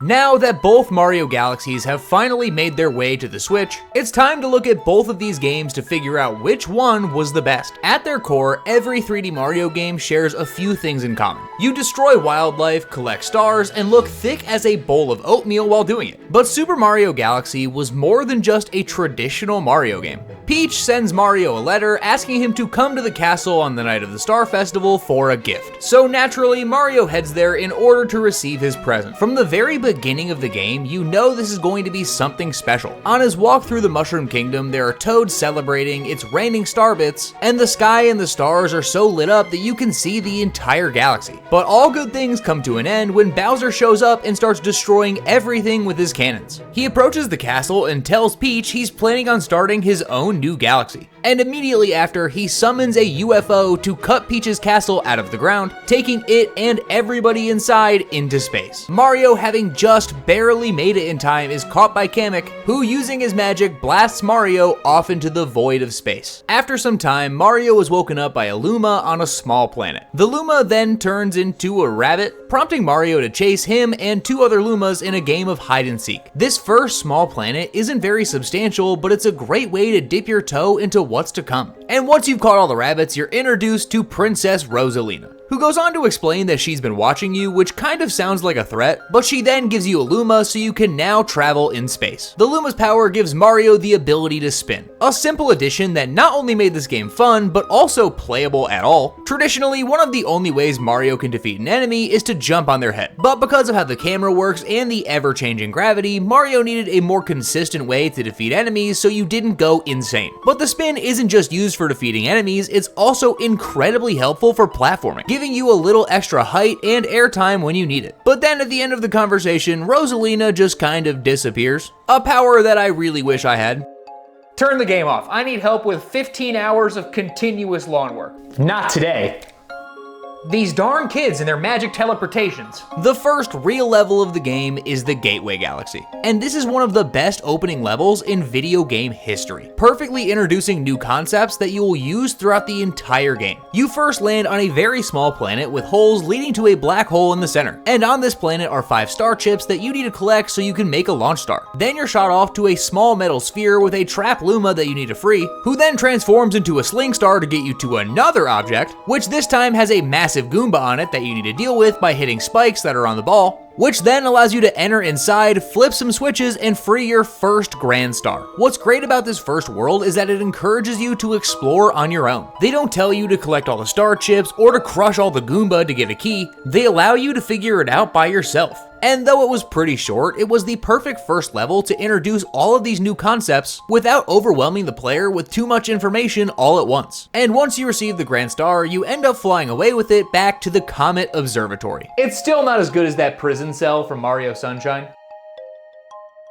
Now that both Mario Galaxies have finally made their way to the Switch, it's time to look at both of these games to figure out which one was the best. At their core, every 3D Mario game shares a few things in common. You destroy wildlife, collect stars, and look thick as a bowl of oatmeal while doing it. But Super Mario Galaxy was more than just a traditional Mario game. Peach sends Mario a letter asking him to come to the castle on the night of the Star Festival for a gift. So naturally, Mario heads there in order to receive his present. From the very beginning of the game, you know this is going to be something special. On his walk through the Mushroom Kingdom, there are toads celebrating, it's raining star bits, and the sky and the stars are so lit up that you can see the entire galaxy. But all good things come to an end when Bowser shows up and starts destroying everything with his cannons. He approaches the castle and tells Peach he's planning on starting his own new galaxy. And immediately after, he summons a UFO to cut Peach's castle out of the ground, taking it and everybody inside into space. Mario, having just barely made it in time, is caught by Kamek, who using his magic blasts Mario off into the void of space. After some time, Mario is woken up by a Luma on a small planet. The Luma then turns into a rabbit, prompting Mario to chase him and two other Lumas in a game of hide and seek. This first small planet isn't very substantial, but it's a great way to dip your toe into what's to come. And once you've caught all the rabbits, you're introduced to Princess Rosalina, who goes on to explain that she's been watching you, which kind of sounds like a threat, but she then gives you a Luma so you can now travel in space. The Luma's power gives Mario the ability to spin, a simple addition that not only made this game fun, but also playable at all. Traditionally, one of the only ways Mario can defeat an enemy is to jump on their head, but because of how the camera works and the ever-changing gravity, Mario needed a more consistent way to defeat enemies so you didn't go insane. But the spin isn't just used for defeating enemies, it's also incredibly helpful for platforming, giving you a little extra height and airtime when you need it. But then at the end of the conversation, Rosalina just kind of disappears. A power that I really wish I had. Turn the game off. I need help with 15 hours of continuous lawn work. Not today. These darn kids and their magic teleportations. The first real level of the game is the Gateway Galaxy, and this is one of the best opening levels in video game history, perfectly introducing new concepts that you will use throughout the entire game. You first land on a very small planet with holes leading to a black hole in the center, and on this planet are 5 star chips that you need to collect so you can make a launch star. Then you're shot off to a small metal sphere with a trap Luma that you need to free, who then transforms into a sling star to get you to another object, which this time has a massive Goomba on it that you need to deal with by hitting spikes that are on the ball, which then allows you to enter inside, flip some switches, and free your first Grand Star. What's great about this first world is that it encourages you to explore on your own. They don't tell you to collect all the star chips or to crush all the Goomba to get a key, they allow you to figure it out by yourself. And though it was pretty short, it was the perfect first level to introduce all of these new concepts without overwhelming the player with too much information all at once. And once you receive the Grand Star, you end up flying away with it back to the Comet Observatory. It's still not as good as that prison cell from Mario Sunshine.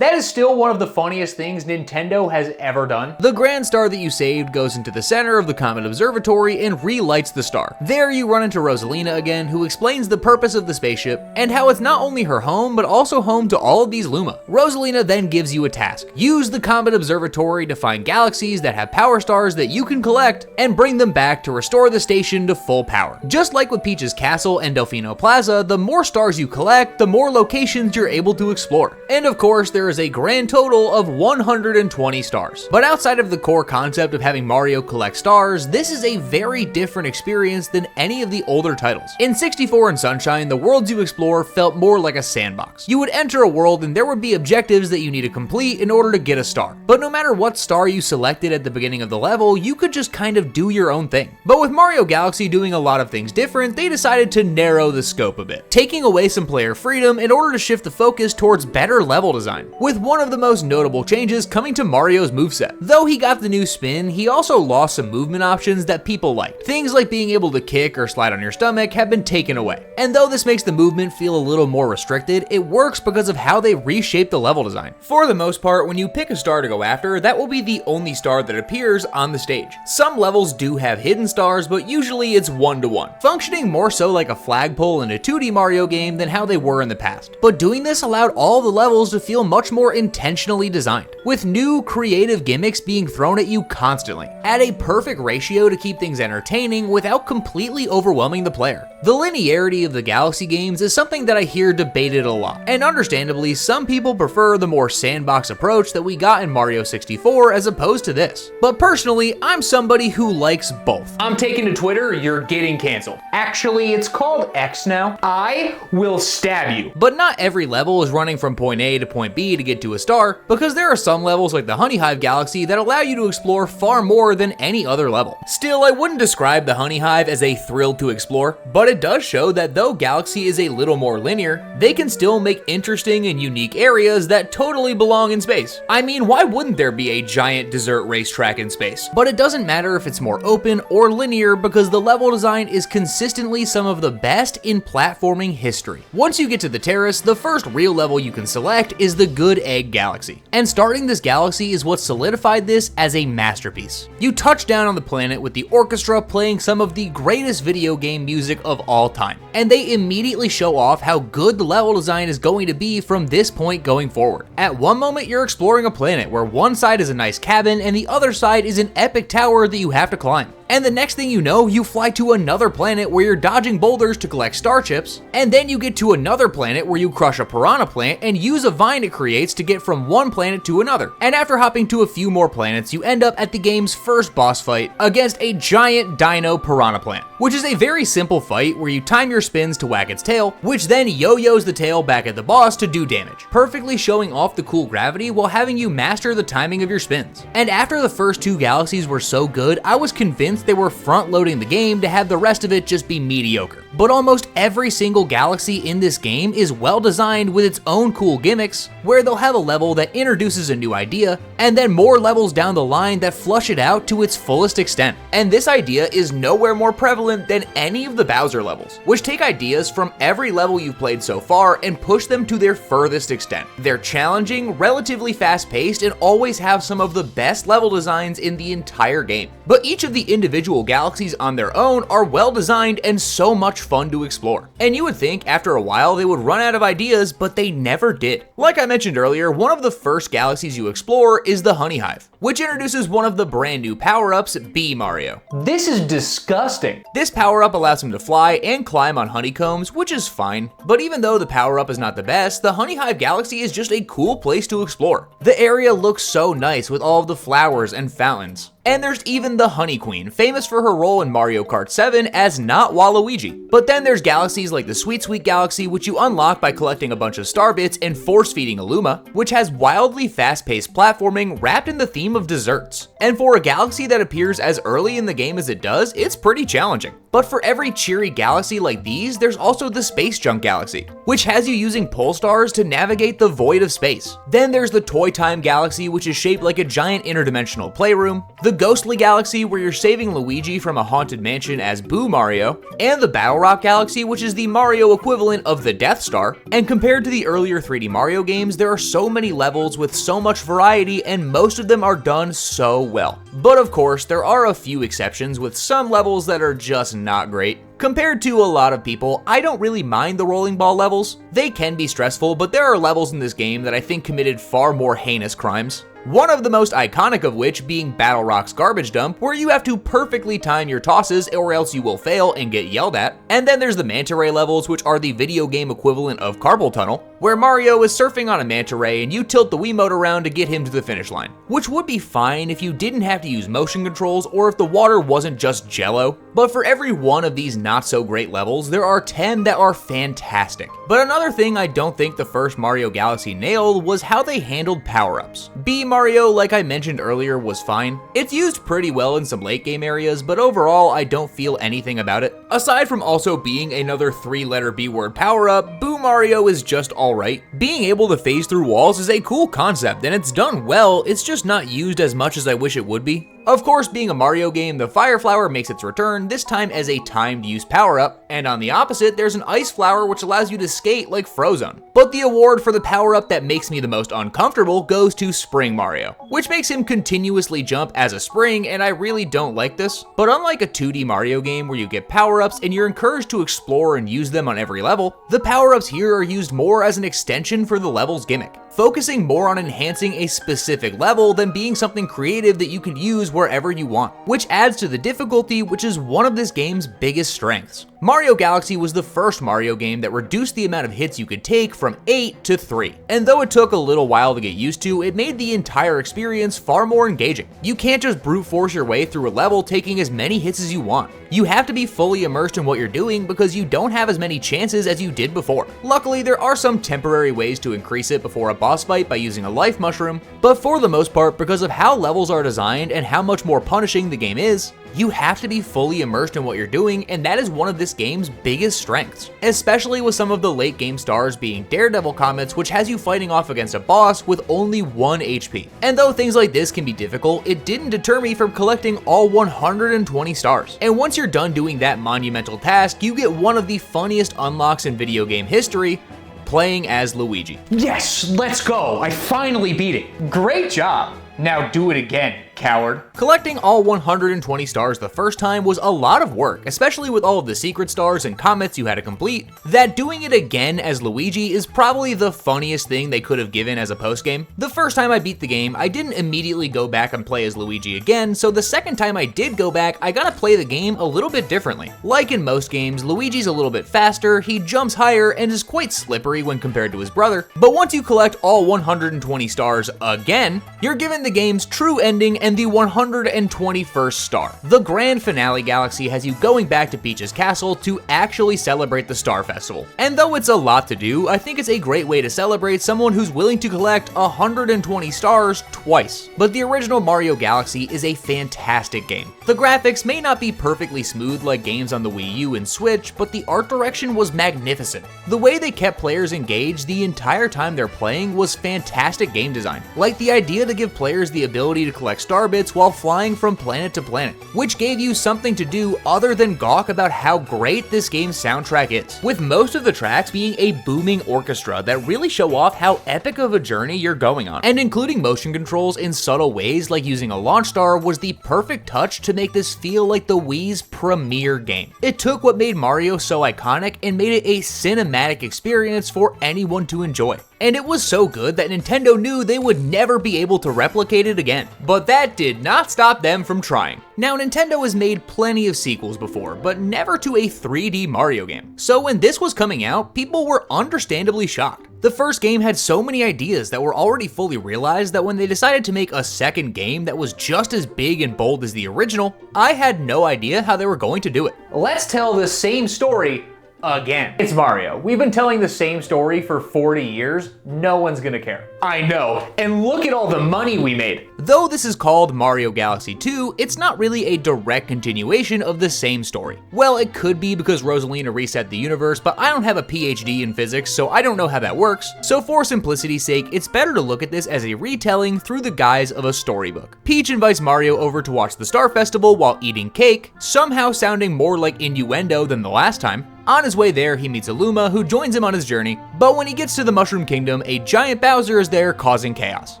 That is still one of the funniest things Nintendo has ever done. The Grand Star that you saved goes into the center of the Comet Observatory and relights the star. There you run into Rosalina again, who explains the purpose of the spaceship and how it's not only her home, but also home to all of these Luma. Rosalina then gives you a task. Use the Comet Observatory to find galaxies that have power stars that you can collect and bring them back to restore the station to full power. Just like with Peach's Castle and Delfino Plaza, the more stars you collect, the more locations you're able to explore. And of course, there is a grand total of 120 stars. But outside of the core concept of having Mario collect stars, this is a very different experience than any of the older titles. In 64 and Sunshine, the worlds you explore felt more like a sandbox. You would enter a world and there would be objectives that you need to complete in order to get a star. But no matter what star you selected at the beginning of the level, you could just kind of do your own thing. But with Mario Galaxy doing a lot of things different, they decided to narrow the scope a bit, taking away some player freedom in order to shift the focus towards better level design, with one of the most notable changes coming to Mario's moveset. Though he got the new spin, he also lost some movement options that people liked. Things like being able to kick or slide on your stomach have been taken away. And though this makes the movement feel a little more restricted, it works because of how they reshaped the level design. For the most part, when you pick a star to go after, that will be the only star that appears on the stage. Some levels do have hidden stars, but usually it's one-to-one, functioning more so like a flagpole in a 2D Mario game than how they were in the past. But doing this allowed all the levels to feel much much more intentionally designed, with new creative gimmicks being thrown at you constantly, at a perfect ratio to keep things entertaining without completely overwhelming the player. The linearity of the Galaxy games is something that I hear debated a lot, and understandably, some people prefer the more sandbox approach that we got in Mario 64 as opposed to this. But personally, I'm somebody who likes both. I'm taking to Twitter, you're getting canceled. Actually, it's called X now. I will stab you. But not every level is running from point A to point B to get to a star, because there are some levels like the Honey Hive Galaxy that allow you to explore far more than any other level. Still, I wouldn't describe the Honey Hive as a thrill to explore, but it does show that though Galaxy is a little more linear, they can still make interesting and unique areas that totally belong in space. I mean, why wouldn't there be a giant desert racetrack in space? But it doesn't matter if it's more open or linear because the level design is consistently some of the best in platforming history. Once you get to the terrace, the first real level you can select is the Good Egg Galaxy. And starting this galaxy is what solidified this as a masterpiece. You touch down on the planet with the orchestra playing some of the greatest video game music of all time, and they immediately show off how good the level design is going to be from this point going forward. At one moment, you're exploring a planet where one side is a nice cabin and the other side is an epic tower that you have to climb. And the next thing you know, you fly to another planet where you're dodging boulders to collect star chips, and then you get to another planet where you crush a piranha plant and use a vine it creates to get from one planet to another. And after hopping to a few more planets, you end up at the game's first boss fight against a giant dino piranha plant, which is a very simple fight where you time your spins to whack its tail, which then yo-yos the tail back at the boss to do damage, perfectly showing off the cool gravity while having you master the timing of your spins. And after the first two galaxies were so good, I was convinced they were front-loading the game to have the rest of it just be mediocre. But almost every single galaxy in this game is well designed with its own cool gimmicks, where they'll have a level that introduces a new idea, and then more levels down the line that flush it out to its fullest extent. And this idea is nowhere more prevalent than any of the Bowser levels, which take ideas from every level you've played so far and push them to their furthest extent. They're challenging, relatively fast-paced, and always have some of the best level designs in the entire game. But each of the individual galaxies on their own are well designed and so much fun to explore. And you would think after a while they would run out of ideas, but they never did. Like I mentioned earlier, one of the first galaxies you explore is the Honey Hive, which introduces one of the brand new power-ups, Bee Mario. This is disgusting. This power-up allows him to fly and climb on honeycombs, which is fine. But even though the power-up is not the best, the Honey Hive Galaxy is just a cool place to explore. The area looks so nice with all of the flowers and fountains. And there's even the Honey Queen, famous for her role in Mario Kart 7 as not Waluigi. But then there's galaxies like the Sweet Sweet Galaxy, which you unlock by collecting a bunch of star bits and force-feeding Illuma, which has wildly fast-paced platforming wrapped in the theme of desserts. And for a galaxy that appears as early in the game as it does, it's pretty challenging. But for every cheery galaxy like these, there's also the Space Junk Galaxy, which has you using pole stars to navigate the void of space. Then there's the Toy Time Galaxy, which is shaped like a giant interdimensional playroom, the Ghostly Galaxy, where you're saving Luigi from a haunted mansion as Boo Mario, and the Battle Rock Galaxy, which is the Mario equivalent of the Death Star. And compared to the earlier 3D Mario games, there are so many levels with so much variety, and most of them are done so well. But of course, there are a few exceptions with some levels that are just not great. Compared to a lot of people, I don't really mind the rolling ball levels. They can be stressful, but there are levels in this game that I think committed far more heinous crimes. One of the most iconic of which being Battle Rock's Garbage Dump, where you have to perfectly time your tosses or else you will fail and get yelled at. And then there's the Manta Ray levels, which are the video game equivalent of Carpal Tunnel, where Mario is surfing on a manta ray and you tilt the Wiimote around to get him to the finish line, which would be fine if you didn't have to use motion controls or if the water wasn't just jello. But for every one of these not so great levels, there are 10 that are fantastic. But another thing I don't think the first Mario Galaxy nailed was how they handled power-ups. Bee Mario, like I mentioned earlier, was fine. It's used pretty well in some late game areas, but overall I don't feel anything about it. Aside from also being another 3-letter B word power-up, Boo Mario is just alright. Being able to phase through walls is a cool concept and it's done well, it's just not used as much as I wish it would be. Of course, being a Mario game, the Fire Flower makes its return, this time as a timed use power-up, and on the opposite, there's an Ice Flower which allows you to skate like Frozone. But the award for the power-up that makes me the most uncomfortable goes to Spring Mario, which makes him continuously jump as a spring, and I really don't like this. But unlike a 2D Mario game where you get power-ups and you're encouraged to explore and use them on every level, the power-ups here are used more as an extension for the level's gimmick, focusing more on enhancing a specific level than being something creative that you can use wherever you want, which adds to the difficulty, which is one of this game's biggest strengths. Mario Galaxy was the first Mario game that reduced the amount of hits you could take from 8 to 3, and though it took a little while to get used to, it made the entire experience far more engaging. You can't just brute force your way through a level taking as many hits as you want. You have to be fully immersed in what you're doing because you don't have as many chances as you did before. Luckily, there are some temporary ways to increase it before a boss fight by using a life mushroom, but for the most part, because of how levels are designed and how much more punishing the game is, you have to be fully immersed in what you're doing, and that is one of this game's biggest strengths, especially with some of the late game stars being Daredevil Comets, which has you fighting off against a boss with only 1 HP. And though things like this can be difficult, it didn't deter me from collecting all 120 stars. And once you're done doing that monumental task, you get one of the funniest unlocks in video game history, playing as Luigi. Yes, let's go. I finally beat it. Great job. Now do it again, coward. Collecting all 120 stars the first time was a lot of work, especially with all of the secret stars and comets you had to complete, that doing it again as Luigi is probably the funniest thing they could have given as a postgame. The first time I beat the game, I didn't immediately go back and play as Luigi again, so the second time I did go back, I gotta play the game a little bit differently. Like in most games, Luigi's a little bit faster, he jumps higher, and is quite slippery when compared to his brother, but once you collect all 120 stars again, you're given the game's true ending and the 121st star. The grand finale galaxy has you going back to Peach's castle to actually celebrate the Star Festival. And though it's a lot to do, I think it's a great way to celebrate someone who's willing to collect 120 stars twice. But the original Mario Galaxy is a fantastic game. The graphics may not be perfectly smooth like games on the Wii U and Switch, but the art direction was magnificent. The way they kept players engaged the entire time they're playing was fantastic game design. Like the idea to give players the ability to collect star bits while flying from planet to planet, which gave you something to do other than gawk about how great this game's soundtrack is, with most of the tracks being a booming orchestra that really show off how epic of a journey you're going on. And including motion controls in subtle ways like using a launch star was the perfect touch to make this feel like the Wii's premier game. It took what made Mario so iconic and made it a cinematic experience for anyone to enjoy. And it was so good that Nintendo knew they would never be able to replicate it again. But that did not stop them from trying. Now, Nintendo has made plenty of sequels before, but never to a 3D Mario game. So when this was coming out, people were understandably shocked. The first game had so many ideas that were already fully realized that when they decided to make a second game that was just as big and bold as the original, I had no idea how they were going to do it. Let's tell the same story again. It's Mario. We've been telling the same story for 40 years. No one's gonna care. I know. And look at all the money we made. Though this is called Mario Galaxy 2, it's not really a direct continuation of the same story. Well, it could be because Rosalina reset the universe, but I don't have a PhD in physics, so I don't know how that works. So for simplicity's sake, it's better to look at this as a retelling through the guise of a storybook. Peach invites Mario over to watch the Star Festival while eating cake, somehow sounding more like innuendo than the last time. On his way there, he meets Illuma, who joins him on his journey, but when he gets to the Mushroom Kingdom, a giant Bowser is there causing chaos.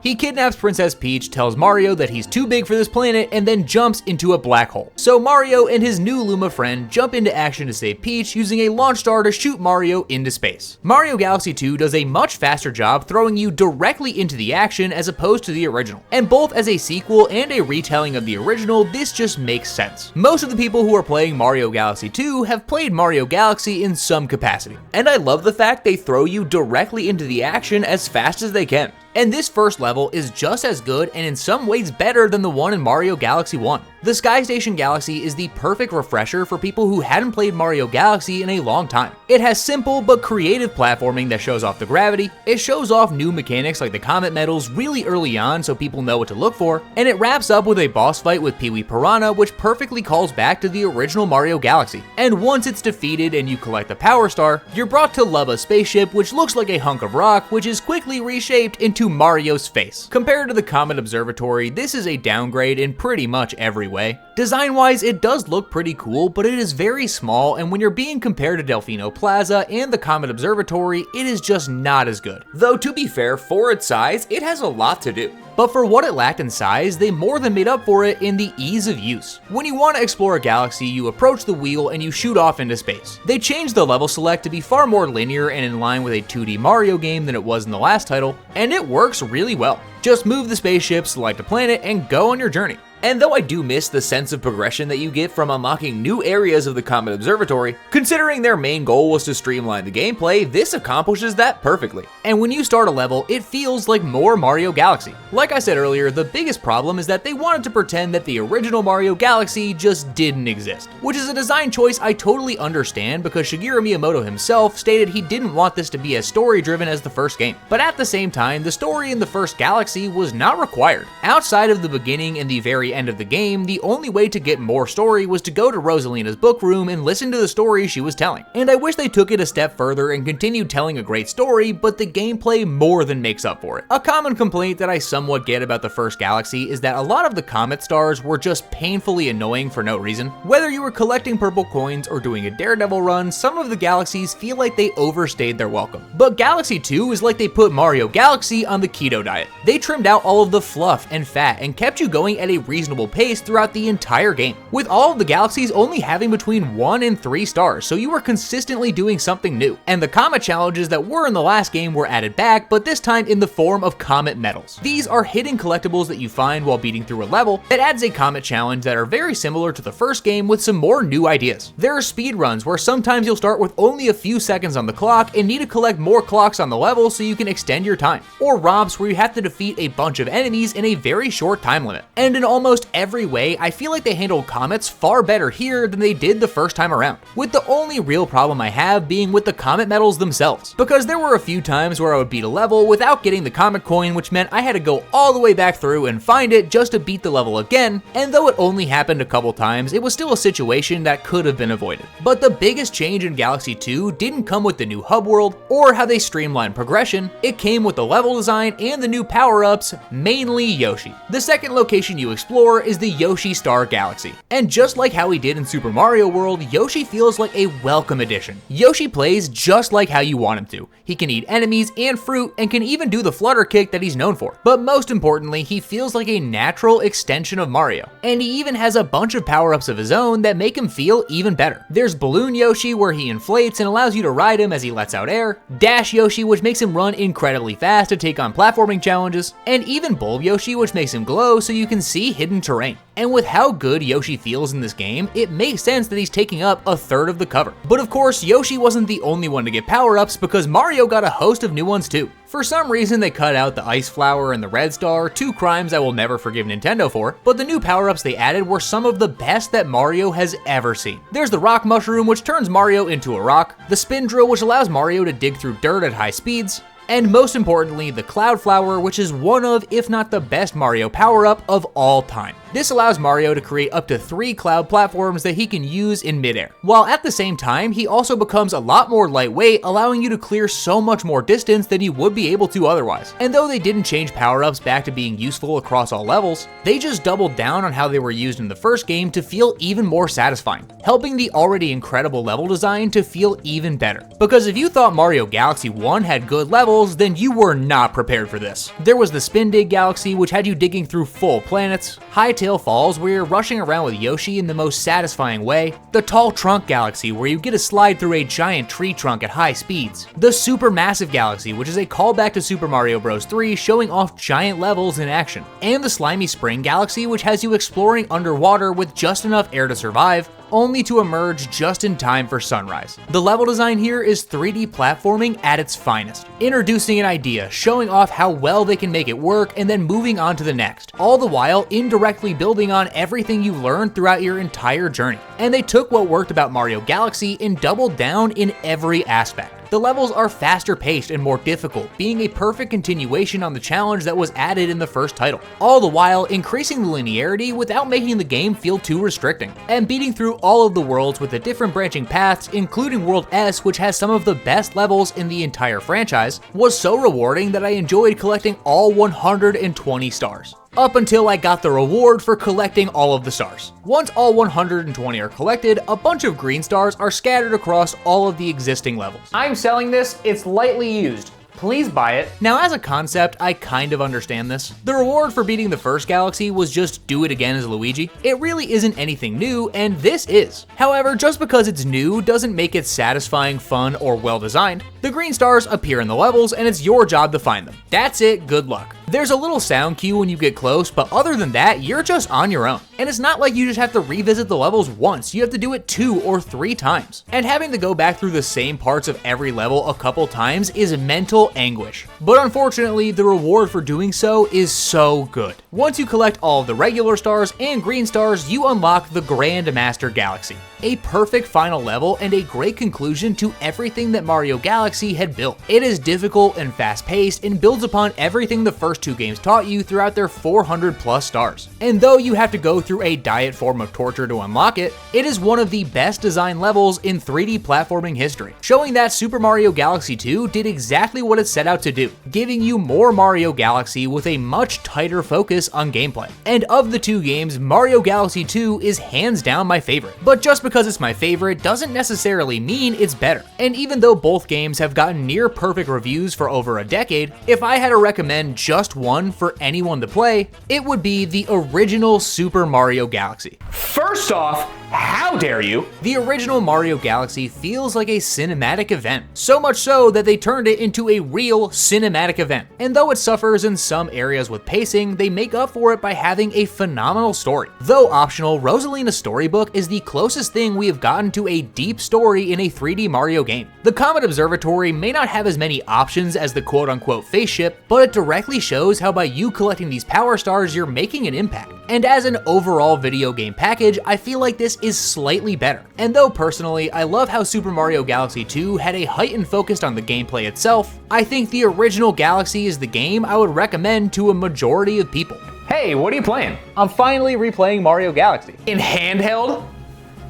He kidnaps Princess Peach, tells Mario that he's too big for this planet, and then jumps into a black hole. So Mario and his new Luma friend jump into action to save Peach using a launch star to shoot Mario into space. Mario Galaxy 2 does a much faster job throwing you directly into the action as opposed to the original. And both as a sequel and a retelling of the original, this just makes sense. Most of the people who are playing Mario Galaxy 2 have played Mario Galaxy in some capacity. And I love the fact they throw you directly into the action as fast as they can. And this first level is just as good and in some ways better than the one in Mario Galaxy 1. The Sky Station Galaxy is the perfect refresher for people who hadn't played Mario Galaxy in a long time. It has simple but creative platforming that shows off the gravity, it shows off new mechanics like the Comet Medals really early on so people know what to look for, and it wraps up with a boss fight with Pee-wee Piranha which perfectly calls back to the original Mario Galaxy. And once it's defeated and you collect the Power Star, you're brought to Lubba's spaceship which looks like a hunk of rock which is quickly reshaped into to Mario's face. Compared to the Comet Observatory, this is a downgrade in pretty much every way. Design-wise, it does look pretty cool, but it is very small, and when you're being compared to Delfino Plaza and the Comet Observatory, it is just not as good. Though to be fair, for its size, it has a lot to do. But for what it lacked in size, they more than made up for it in the ease of use. When you want to explore a galaxy, you approach the wheel and you shoot off into space. They changed the level select to be far more linear and in line with a 2D Mario game than it was in the last title, and it works really well. Just move the spaceship, select a planet, and go on your journey. And though I do miss the sense of progression that you get from unlocking new areas of the Comet Observatory, considering their main goal was to streamline the gameplay, this accomplishes that perfectly. And when you start a level, it feels like more Mario Galaxy. Like I said earlier, the biggest problem is that they wanted to pretend that the original Mario Galaxy just didn't exist, which is a design choice I totally understand because Shigeru Miyamoto himself stated he didn't want this to be as story-driven as the first game. But at the same time, the story in the first Galaxy was not required. Outside of the beginning and the very end of the game, the only way to get more story was to go to Rosalina's book room and listen to the story she was telling. And I wish they took it a step further and continued telling a great story, but the gameplay more than makes up for it. A common complaint that I somewhat get about the first Galaxy is that a lot of the comet stars were just painfully annoying for no reason. Whether you were collecting purple coins or doing a Daredevil run, some of the galaxies feel like they overstayed their welcome. But Galaxy 2 is like they put Mario Galaxy on the keto diet. They trimmed out all of the fluff and fat and kept you going at a reasonable pace throughout the entire game, with all of the galaxies only having between 1 and 3 stars, so you were consistently doing something new. And the comet challenges that were in the last game were added back, but this time in the form of comet medals. These are hidden collectibles that you find while beating through a level that adds a comet challenge that are very similar to the first game with some more new ideas. There are speed runs where sometimes you'll start with only a few seconds on the clock and need to collect more clocks on the level so you can extend your time. Or romps where you have to defeat a bunch of enemies in a very short time limit. And in almost every way, I feel like they handled comets far better here than they did the first time around, with the only real problem I have being with the comet medals themselves, because there were a few times where I would beat a level without getting the comet coin, which meant I had to go all the way back through and find it just to beat the level again, and though it only happened a couple times, it was still a situation that could have been avoided. But the biggest change in Galaxy 2 didn't come with the new hub world or how they streamlined progression, it came with the level design and the new power-ups, mainly Yoshi. The second location you explore is the Yoshi Star Galaxy. And just like how he did in Super Mario World, Yoshi feels like a welcome addition. Yoshi plays just like how you want him to. He can eat enemies and fruit and can even do the flutter kick that he's known for. But most importantly, he feels like a natural extension of Mario. And he even has a bunch of power-ups of his own that make him feel even better. There's Balloon Yoshi where he inflates and allows you to ride him as he lets out air, Dash Yoshi which makes him run incredibly fast to take on platforming challenges, and even Bulb Yoshi which makes him glow so you can see hidden terrain. And with how good Yoshi feels in this game, it makes sense that he's taking up a third of the cover. But of course, Yoshi wasn't the only one to get power-ups because Mario got a host of new ones too. For some reason, they cut out the Ice Flower and the Red Star, two crimes I will never forgive Nintendo for, but the new power-ups they added were some of the best that Mario has ever seen. There's the Rock Mushroom, which turns Mario into a rock, the Spin Drill, which allows Mario to dig through dirt at high speeds, and most importantly, the Cloud Flower, which is one of, if not the best Mario power-up of all time. This allows Mario to create up to 3 cloud platforms that he can use in midair, while at the same time, he also becomes a lot more lightweight, allowing you to clear so much more distance than you would be able to otherwise. And though they didn't change power-ups back to being useful across all levels, they just doubled down on how they were used in the first game to feel even more satisfying, helping the already incredible level design to feel even better. Because if you thought Mario Galaxy 1 had good levels, then you were not prepared for this. There was the Spin Dig Galaxy, which had you digging through full planets, Hightail Falls, where you're rushing around with Yoshi in the most satisfying way, the Tall Trunk Galaxy, where you get to slide through a giant tree trunk at high speeds, the Super Massive Galaxy, which is a callback to Super Mario Bros. 3 showing off giant levels in action, and the Slimy Spring Galaxy, which has you exploring underwater with just enough air to survive, only to emerge just in time for sunrise. The level design here is 3D platforming at its finest, introducing an idea, showing off how well they can make it work, and then moving on to the next, all the while indirectly building on everything you've learned throughout your entire journey. And they took what worked about Mario Galaxy and doubled down in every aspect. The levels are faster paced and more difficult, being a perfect continuation on the challenge that was added in the first title, all the while increasing the linearity without making the game feel too restricting. And beating through all of the worlds with the different branching paths, including World S, which has some of the best levels in the entire franchise, was so rewarding that I enjoyed collecting all 120 stars. Up until I got the reward for collecting all of the stars. Once all 120 are collected, a bunch of green stars are scattered across all of the existing levels. I'm selling this, it's lightly used. Please buy it. Now, as a concept, I kind of understand this. The reward for beating the first galaxy was just do it again as Luigi. It really isn't anything new, and this is. However, just because it's new doesn't make it satisfying, fun, or well designed. The green stars appear in the levels, and it's your job to find them. That's it, good luck. There's a little sound cue when you get close, but other than that, you're just on your own. And it's not like you just have to revisit the levels once, you have to do it 2 or 3 times. And having to go back through the same parts of every level a couple times is mental anguish. But unfortunately, the reward for doing so is so good. Once you collect all of the regular stars and green stars, you unlock the Grand Master Galaxy. A perfect final level and a great conclusion to everything that Mario Galaxy had built. It is difficult and fast-paced and builds upon everything the first 2 games taught you throughout their 400 plus stars. And though you have to go through a diet form of torture to unlock it, it is one of the best designed levels in 3D platforming history, showing that Super Mario Galaxy 2 did exactly what it set out to do, giving you more Mario Galaxy with a much tighter focus on gameplay. And of the 2 games, Mario Galaxy 2 is hands down my favorite. But just because it's my favorite doesn't necessarily mean it's better. And even though both games have gotten near perfect reviews for over a decade, if I had to recommend just one for anyone to play, it would be the original Super Mario Galaxy. First off, how dare you? The original Mario Galaxy feels like a cinematic event, so much so that they turned it into a real cinematic event. And though it suffers in some areas with pacing, they make up for it by having a phenomenal story. Though optional, Rosalina's storybook is the closest thing we have gotten to a deep story in a 3D Mario game. The Comet Observatory may not have as many options as the quote-unquote face ship, but it directly shows how by you collecting these power stars, you're making an impact. And as an overall video game package, I feel like this is slightly better. And though personally, I love how Super Mario Galaxy 2 had a heightened focus on the gameplay itself, I think the original Galaxy is the game I would recommend to a majority of people. Hey, what are you playing? I'm finally replaying Mario Galaxy. In handheld?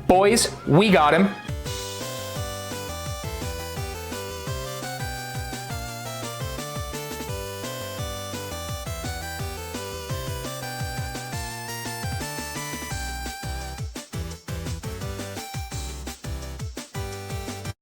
Boys, we got him.